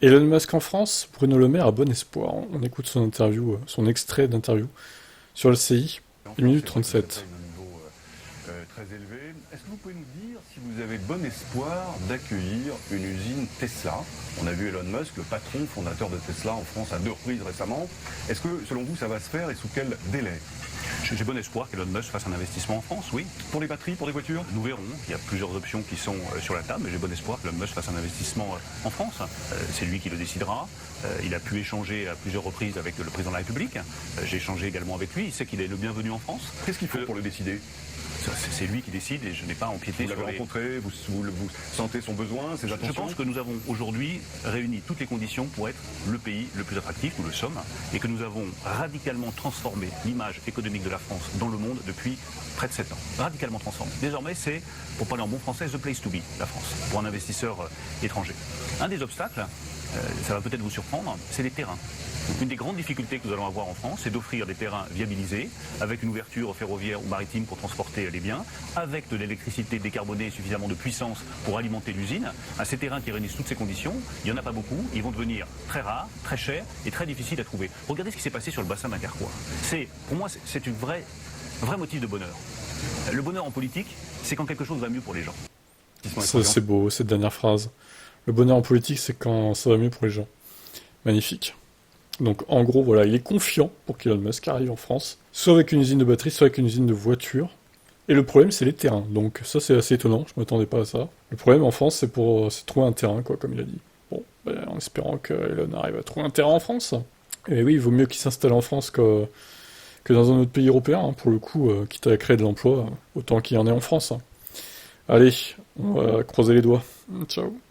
Elon Musk en France, Bruno Le Maire a bon espoir. On écoute son interview, son extrait d'interview sur LCI, En 1 France, minute c'est vrai que vous 37. atteignez un niveau très élevé. Est-ce que vous pouvez nous dire si vous avez bon espoir d'accueillir une usine Tesla? On a vu Elon Musk, le patron fondateur de Tesla en France à 2 reprises récemment. Est-ce que, selon vous, ça va se faire et sous quel délai? J'ai bon espoir qu'Elon Musk fasse un investissement en France, oui. Pour les batteries, pour des voitures? Nous verrons. Il y a plusieurs options qui sont sur la table, mais j'ai bon espoir qu'Elon Musk fasse un investissement en France. C'est lui qui le décidera. Il a pu échanger à plusieurs reprises avec le président de la République. J'ai échangé également avec lui. Il sait qu'il est le bienvenu en France. Qu'est-ce qu'il faut pour le décider? C'est lui qui décide et je n'ai pas empiété Vous sur l'avez les... rencontré, vous sentez son besoin, ses Je attentions? pense que nous avons aujourd'hui réuni toutes les conditions pour être le pays le plus attractif, nous le sommes, et que nous avons radicalement transformé l'image économique de la France dans le monde depuis près de 7 ans. Radicalement transformé. Désormais, c'est, pour parler en bon français, the place to be, la France, pour un investisseur étranger. Un des obstacles, ça va peut-être vous surprendre, c'est les terrains. Donc, une des grandes difficultés que nous allons avoir en France, c'est d'offrir des terrains viabilisés, avec une ouverture ferroviaire ou maritime pour transporter les biens, avec de l'électricité décarbonée et suffisamment de puissance pour alimenter l'usine. Ces terrains qui réunissent toutes ces conditions, il n'y en a pas beaucoup, ils vont devenir très rares, très chers et très difficiles à trouver. Regardez ce qui s'est passé sur le bassin Dunkerquois. Pour moi, c'est un vrai motif de bonheur. Le bonheur en politique, c'est quand quelque chose va mieux pour les gens. Ça, c'est beau, cette dernière phrase. Le bonheur en politique, c'est quand ça va mieux pour les gens. Magnifique. Donc en gros, voilà, il est confiant pour qu'Elon Musk arrive en France, soit avec une usine de batterie, soit avec une usine de voitures. Et le problème, c'est les terrains. Donc ça, c'est assez étonnant, je m'attendais pas à ça. Le problème en France, c'est c'est trouver un terrain, quoi, comme il a dit. Bon, en espérant que Elon arrive à trouver un terrain en France. Et oui, il vaut mieux qu'il s'installe en France que dans un autre pays européen, hein, pour le coup, quitte à créer de l'emploi, autant qu'il y en ait en France. Hein. Allez, on va croiser les doigts. Ciao.